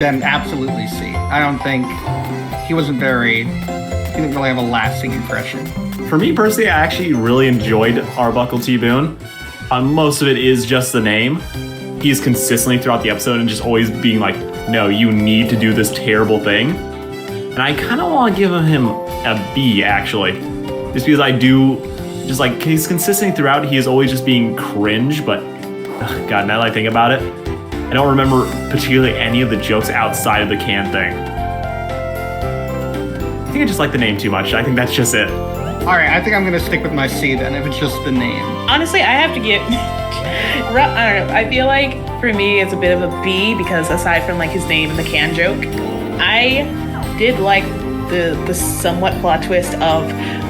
then absolutely C. I don't think he didn't really have a lasting impression. For me personally, I actually really enjoyed Arbuckle T. Boone. Most of it is just the name. He's consistently throughout the episode and just always being like, no, you need to do this terrible thing. And I kind of want to give him a B, actually. Just because I do, just like, he's consistent throughout. He is always just being cringe, but God, now that I think about it, I don't remember particularly any of the jokes outside of the can thing. I think I just like the name too much. I think that's just it. All right, I think I'm gonna stick with my C then, if it's just the name. Honestly, I have to give, I don't know, I feel like for me it's a bit of a B because aside from like his name and the can joke, I did like the somewhat plot twist of,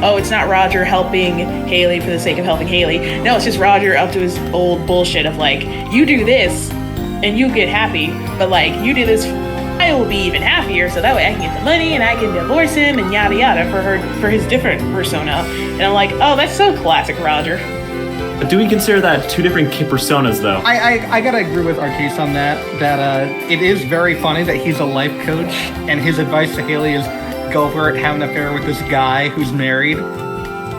oh, it's not Roger helping Haley for the sake of helping Haley. No, it's just Roger up to his old bullshit of like, you do this and you get happy, but like, you do this, I will be even happier, so that way I can get the money and I can divorce him and yada yada for his different persona. And I'm like, oh, that's so classic Roger. But do we consider that two different personas, though? I gotta agree with Arcase on that it is very funny that he's a life coach, and his advice to Haley is go for it, have an affair with this guy who's married.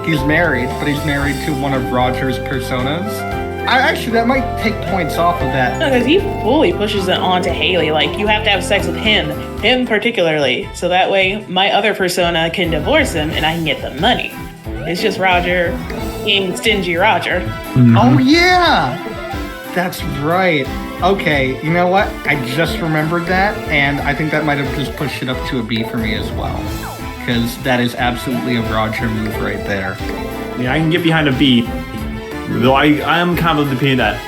He's married, but he's married to one of Roger's personas. Actually, that might take points off of that. No, because he fully pushes it onto Haley. Like, you have to have sex with him particularly, so that way my other persona can divorce him and I can get the money. It's just Roger being stingy Roger. Mm-hmm. Oh, yeah! That's right. Okay, you know what? I just remembered that, and I think that might have just pushed it up to a B for me as well. Because that is absolutely a Roger move right there. Yeah, I can get behind a B. Though I am kind of the opinion that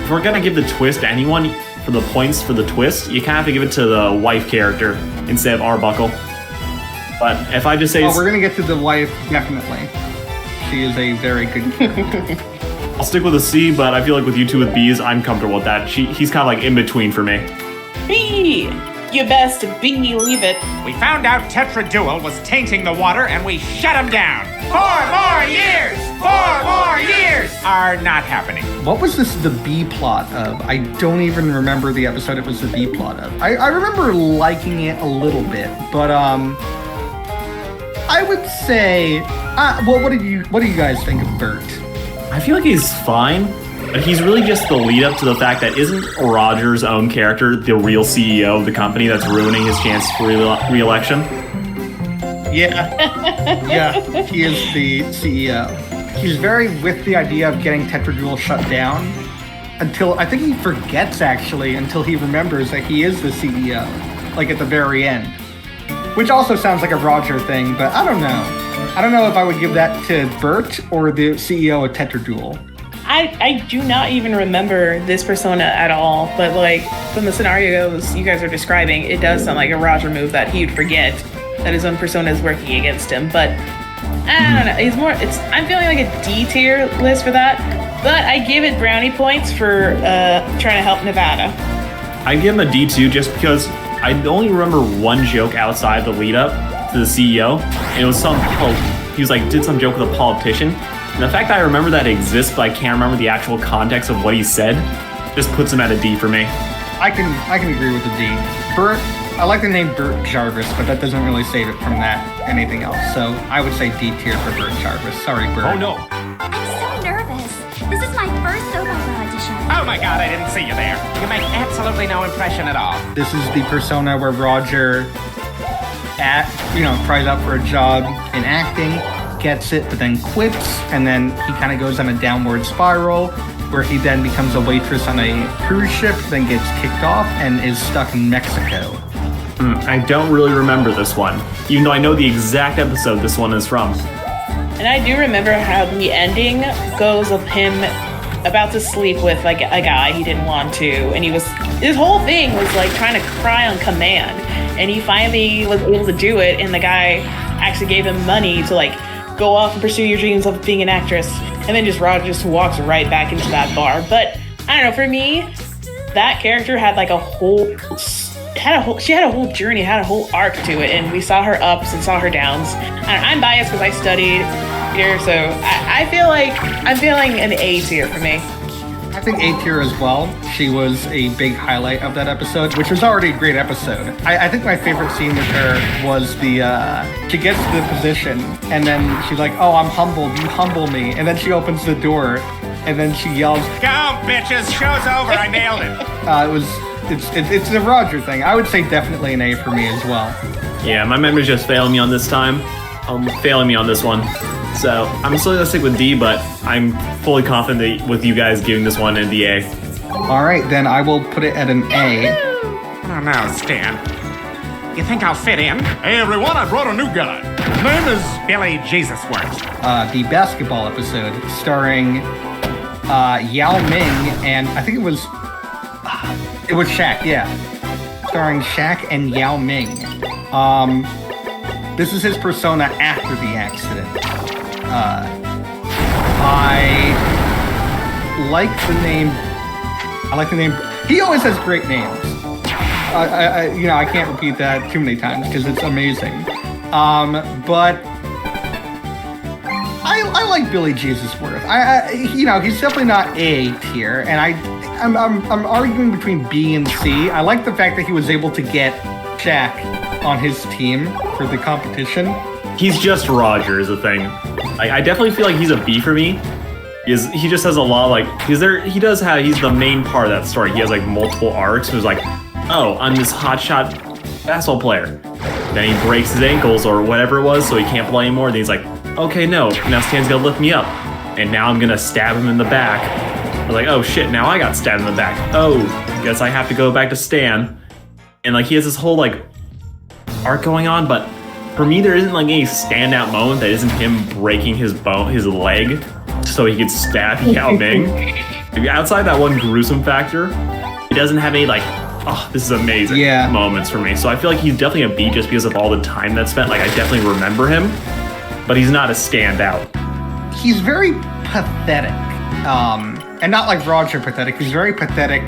if we're gonna give the twist to anyone for the points for the twist, you kind of have to give it to the wife character instead of Arbuckle. But if I just say, we're gonna get to the wife definitely. She is a very good character. I'll stick with a C, but I feel like with you two with B's, I'm comfortable with that. He's kind of like in between for me. B, you best believe it. We found out Tetradual was tainting the water and we shut him down. 4 more years! 4 more years! Are not happening. What was this the B plot of? I don't even remember the episode it was the B plot of. I remember liking it a little bit, but I would say, well, what do you guys think of Bert? I feel like he's fine, but he's really just the lead up to the fact that isn't Roger's own character the real CEO of the company that's ruining his chances for re-election? Yeah. Yeah, he is the CEO. He's very with the idea of getting Tetradual shut down until, I think he forgets actually, until he remembers that he is the CEO, like at the very end. Which also sounds like a Roger thing, but I don't know. I don't know if I would give that to Bert or the CEO of Tetradual. I do not even remember this persona at all, but like from the scenarios you guys are describing, it does sound like a Roger move that he'd forget that his own persona is working against him. But I don't know. I'm feeling like a D tier list for that. But I give it brownie points for trying to help Nevada. I give him a D too, just because I only remember one joke outside the lead up to the CEO, and it was he was like did some joke with a politician. And the fact that I remember that exists, but I can't remember the actual context of what he said, just puts him at a D for me. I can agree with the D. Bert, I like the name Bert Jarvis, but that doesn't really save it from anything else. So I would say D tier for Bert Jarvis. Sorry, Bert. Oh no. I'm so nervous. This is my first soap opera audition. Oh my god, I didn't see you there. You make absolutely no impression at all. This is the persona where Roger tries out for a job in acting, gets it, but then quits, and then he kind of goes on a downward spiral where he then becomes a waitress on a cruise ship, then gets kicked off and is stuck in Mexico. I don't really remember this one, even though I know the exact episode this one is from. And I do remember how the ending goes of him about to sleep with like a guy he didn't want to, and his whole thing was like trying to cry on command, and he finally was able to do it, and the guy actually gave him money to like go off and pursue your dreams of being an actress, and then Roger just walks right back into that bar. But I don't know, for me, that character had like she had a whole journey, had a whole arc to it, and we saw her ups and saw her downs. And I'm biased because I studied here, so I feel like I'm feeling an A tier for me. I think A tier as well. She was a big highlight of that episode, which was already a great episode. I think my favorite scene with her was she gets to the position and then she's like, oh, I'm humbled, you humble me. And then she opens the door and then she yells, Go, bitches, show's over, I nailed it. it's a Roger thing. I would say definitely an A for me as well. Yeah, my memory's just failing me on this time. Failing me on this one. So I'm still gonna stick with D, but I'm fully confident with you guys giving this one an A. All right, then I will put it at an A. Oh no, Stan. You think I'll fit in? Hey everyone, I brought a new guy. His name is Billy Jesusworth. The basketball episode starring Yao Ming and I think it was Shaq, yeah. Starring Shaq and Yao Ming. This is his persona after the accident. I like the name. He always has great names. I can't repeat that too many times because it's amazing. But I like Billy Jesusworth. He's definitely not A tier, and I'm arguing between B and C. I like the fact that he was able to get Shaq on his team for the competition. He's just Roger is the thing. I definitely feel like he's a B for me. He just has a lot of he's the main part of that story. He has multiple arcs. It was oh, I'm this hotshot basketball player. Then he breaks his ankles or whatever it was, so he can't play anymore. Then he's like, okay, no, now Stan's gonna lift me up. And now I'm gonna stab him in the back. I was oh shit, now I got stabbed in the back. Oh, guess I have to go back to Stan. And he has this whole arc going on, but for me there isn't any standout moment that isn't him breaking his leg so he could stab Yao Ming. Outside that one gruesome factor, it doesn't have any oh, this is amazing moments for me. So I feel like he's definitely a B just because of all the time that's spent. I definitely remember him, but he's not a standout. He's very pathetic. And not like Roger pathetic. He's very pathetic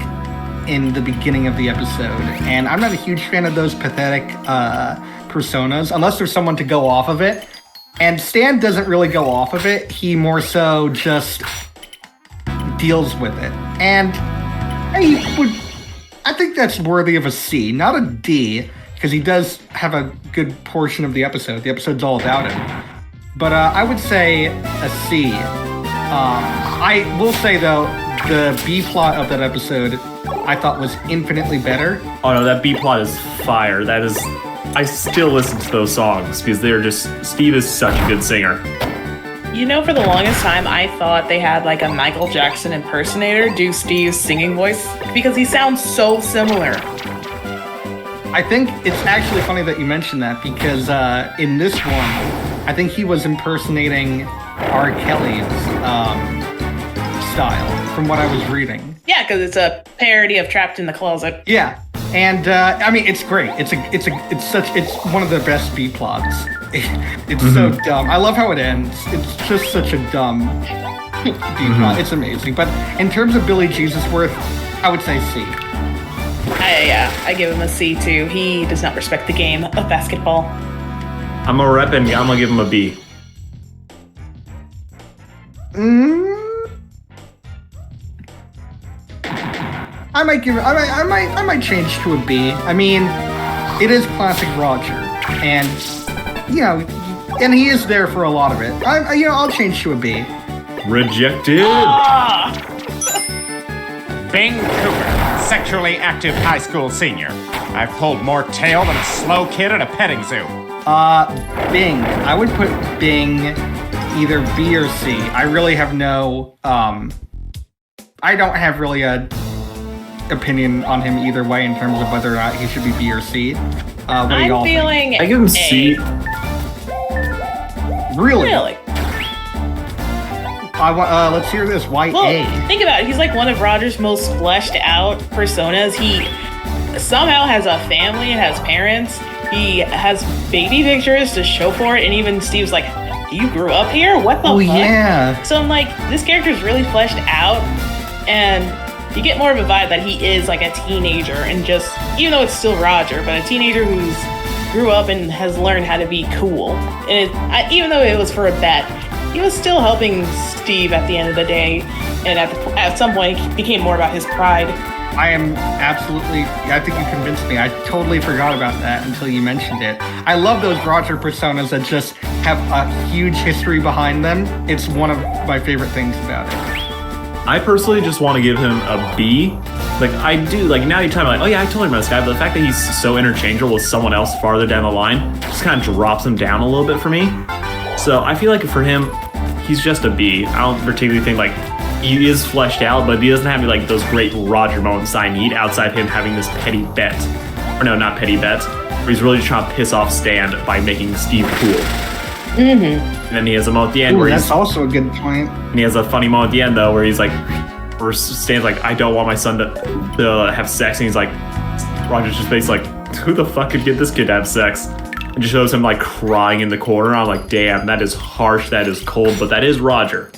in the beginning of the episode. And I'm not a huge fan of those pathetic personas, unless there's someone to go off of it. And Stan doesn't really go off of it. He more so just deals with it. And I think that's worthy of a C, not a D, because he does have a good portion of the episode. The episode's all about him. But I would say a C. I will say, though, the B plot of that episode I thought was infinitely better. Oh no, that B plot is fire. That is... I still listen to those songs because they're just... Steve is such a good singer. For the longest time, I thought they had a Michael Jackson impersonator do Steve's singing voice because he sounds so similar. I think it's actually funny that you mentioned that because in this one, I think he was impersonating R. Kelly's style from what I was reading. Yeah, because it's a parody of Trapped in the Closet. Yeah, and it's great. It's one of the best B plots. It's so dumb. I love how it ends. It's just such a dumb B plot. It's amazing. But in terms of Billy Jesusworth, I would say C. I give him a C too. He does not respect the game of basketball. I'm gonna rep and I'm gonna give him a B. I might change to a B. I mean, it is classic Roger, and and he is there for a lot of it. I'll change to a B. Rejected. Bing Cooper, sexually active high school senior. I've pulled more tail than a slow kid at a petting zoo. Bing. I would put Bing either B or C. I really have no, I don't have really a opinion on him either way in terms of whether or not he should be B or C. I'm feeling I give him C. Really? Let's hear this. Why A? Think about it. He's one of Roger's most fleshed out personas. He somehow has a family and has parents. He has baby pictures to show for it. And even Steve's you grew up here? What the fuck? Yeah. So I'm this character is really fleshed out. And you get more of a vibe that he is a teenager. And just, even though it's still Roger, but a teenager who's grew up and has learned how to be cool. And even though it was for a bet, he was still helping Steve at the end of the day. and at some point it became more about his pride. I think you convinced me. I totally forgot about that until you mentioned it. I love those Roger personas that just have a huge history behind them. It's one of my favorite things about it. I personally just want to give him a B. Like, I do, like, now you're talking about, like, oh yeah, I totally remember this guy, but the fact that he's so interchangeable with someone else farther down the line just kind of drops him down a little bit for me. So I feel like for him, he's just a B. I don't particularly think, like, he is fleshed out, but he doesn't have, like, those great Roger moments I need outside of him having this petty bet. Or no, not petty bet, where he's really trying to piss off Stan by making Steve cool. And then he has a moment at the end where that's also a good point. And he has a funny moment at the end, though, where he's like, where Stan's like, I don't want my son to have sex. And he's like, Roger's just basically like, who the fuck could get this kid to have sex? And just shows him like crying in the corner. I'm like, damn, that is harsh, that is cold, but that is Roger.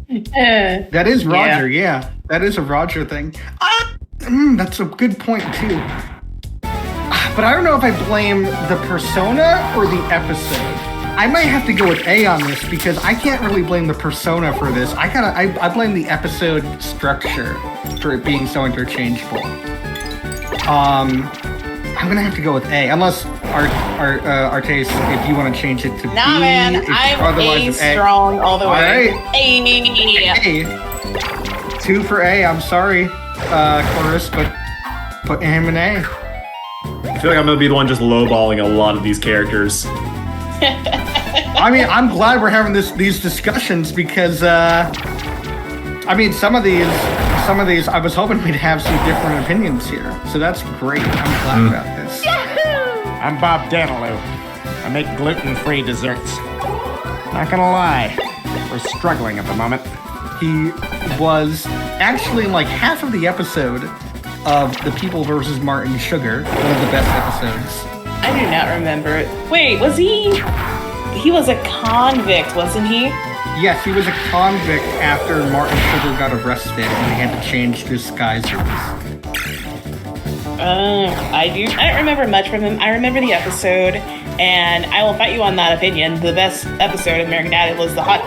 That is Roger, yeah. That is a Roger thing. That's a good point, too. But I don't know if I blame the persona or the episode. I might have to go with A on this because I can't really blame the persona for this. I blame the episode structure for it being so interchangeable. I'm gonna have to go with A, unless Artace, if you want to change it to B. Nah, man, I'm A strong all the way. All right. A. 2 for A. I'm sorry, Chorus, but put him in A. I feel like I'm gonna be the one just lowballing a lot of these characters. I mean, I'm glad we're having these discussions because, I mean, some of these, I was hoping we'd have some different opinions here. So that's great. I'm glad about this. I'm Bob Danilou. I make gluten-free desserts. Not gonna lie, we're struggling at the moment. He was actually in like half of the episode of The People vs. Martin Sugar, one of the best episodes. I do not remember it. Wait, was he? He was a convict, wasn't he? Yes, he was a convict after Martin Sugar got arrested and they had to change disguises. I don't remember much from him. I remember the episode, and I will fight you on that opinion. The best episode of American Idol was the hot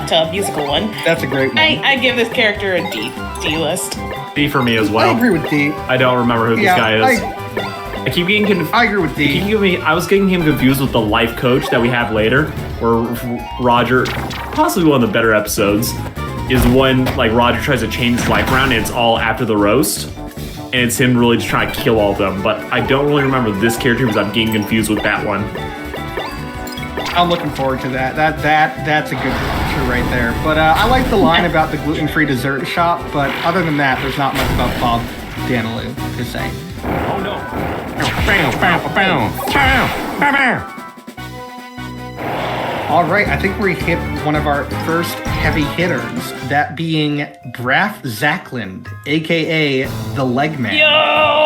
tub musical one. That's a great one. I give this character a D list. D for me as well. I agree with D. I don't remember who this guy is. I keep getting confused. I agree with D. I was getting him confused with the life coach that we have later, where Roger, possibly one of the better episodes, is when like Roger tries to change his life around and it's all after the roast. And it's him really just trying to kill all of them. But I don't really remember this character because I'm getting confused with that one. I'm looking forward to that. That's a good picture right there. But I like the line about the gluten-free dessert shop. But other than that, there's not much about Bob Danilou to say. Oh no. All right, I think we hit one of our first heavy hitters, that being Braff Zacklund, aka the Legman. Yo!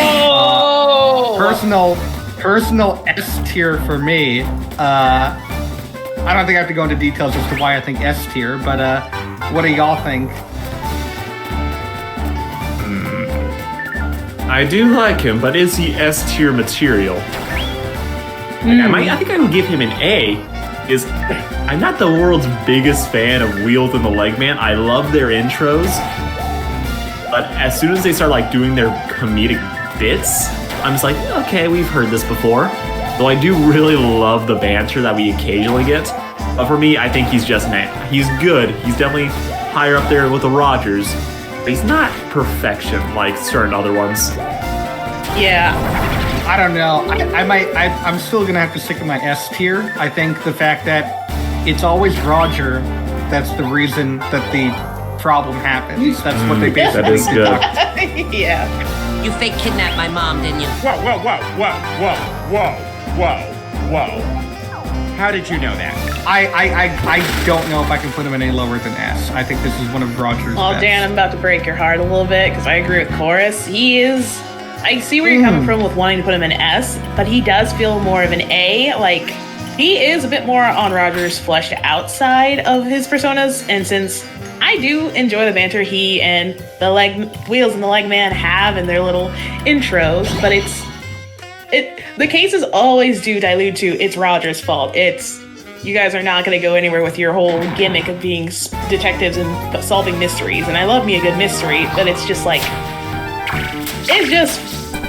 Personal S tier for me. I don't think I have to go into details as to why I think S tier, but what do y'all think? I do like him, but is he S tier material? I think I would give him an A. I'm not the world's biggest fan of Wheels and the Legman. I love their intros, but as soon as they start like doing their comedic bits, I'm just like, okay, we've heard this before. Though I do really love the banter that we occasionally get. But for me, I think he's just he's good. He's definitely higher up there with the Rogers, but he's not perfection like certain other ones. Yeah. I don't know. I'm still gonna have to stick with my S tier. I think the fact that it's always Roger, that's the reason that the problem happens. That's what they basically that is good. Yeah. You fake kidnapped my mom, didn't you? Whoa. How did you know that? I don't know if I can put him any lower than S. I think this is one of Roger's Well, best. Dan, I'm about to break your heart a little bit because I agree with Chorus. He is. I see where you're coming from with wanting to put him in S, but he does feel more of an A. Like, he is a bit more on Roger's fleshed out side of his personas, and since I do enjoy the banter he and the Wheels and the Legman have in their little intros, but the cases always do dilute to it's Roger's fault. It's you guys are not going to go anywhere with your whole gimmick of being detectives and solving mysteries. And I love me a good mystery, but it's just like, it's just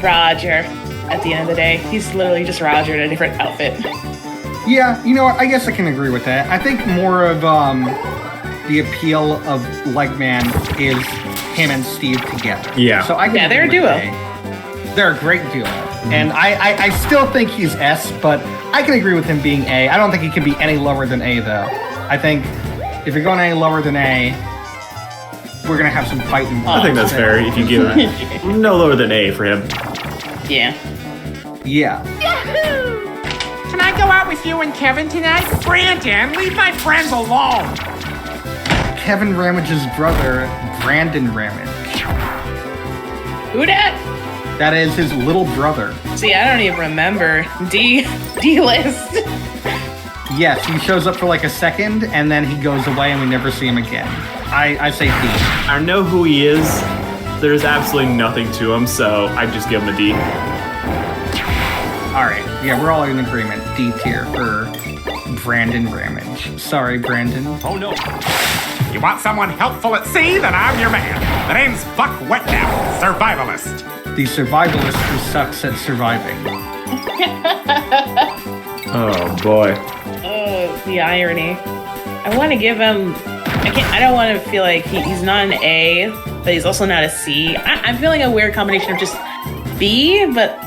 Roger at the end of the day. He's literally just Roger in a different outfit. Yeah, you know what? I guess I can agree with that. I think more of the appeal of Legman is him and Steve together. Yeah. So I can Yeah, they're agree a with duo. A. They're a great duo. And I still think he's S, but I can agree with him being A. I don't think he can be any lower than A, though. I think if you're going any lower than A, we're going to have some fighting. I think that's fair if you give no lower than A for him. Yeah. Yeah. Can I go out with you and Kevin tonight? Brandon, leave my friends alone. Kevin Ramage's brother, Brandon Ramage. Who dat? That is his little brother. See, I don't even remember D-list. Yes, he shows up for like a second, and then he goes away, and we never see him again. I say D. I know who he is. There's absolutely nothing to him, so I just give him a D. All right. Yeah, we're all in agreement. D tier for Brandon Ramage. Sorry, Brandon. Oh no. You want someone helpful at sea? Then I'm your man. The name's Buck Wetnap, survivalist. The survivalist who sucks at surviving. Oh boy. Oh, the irony. I want to give him. I don't want to feel like he's not an A, but he's also not a C. I'm feeling a weird combination of just B, but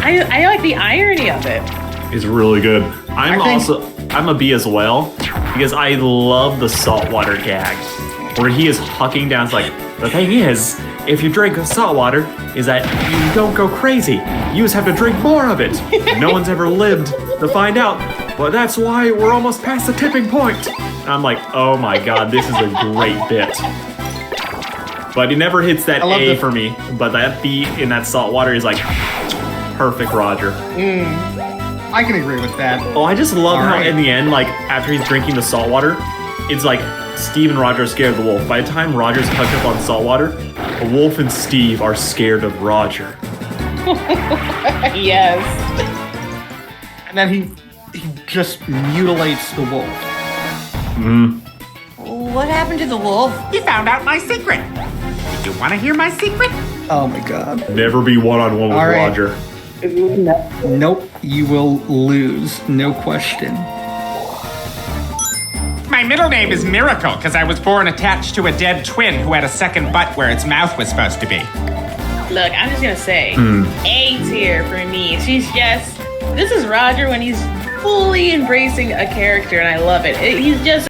I like the irony of it. It's really good. I'm a B as well because I love the saltwater gag where he is hucking down. It's like, the thing is, if you drink saltwater, is that you don't go crazy. You just have to drink more of it. No one's ever lived to find out, but that's why we're almost past the tipping point. And I'm like, oh my god, this is a great bit. But it never hits that A for me. But that B in that saltwater is like perfect Roger. I can agree with that. Oh, I just love how Alright. in the end, like after he's drinking the salt water, it's like Steve and Roger are scared of the wolf. By the time Roger's hooked up on salt water, the wolf and Steve are scared of Roger. Yes. And then he just mutilates the wolf. What happened to the wolf? You found out my secret. You want to hear my secret? Oh my god. Never be one-on-one with Alright. Roger. Nope, you will lose. No question. My middle name is Miracle because I was born attached to a dead twin who had a second butt where its mouth was supposed to be. Look, I'm just gonna say A tier for me. This is Roger when he's fully embracing a character, and I love it. He's just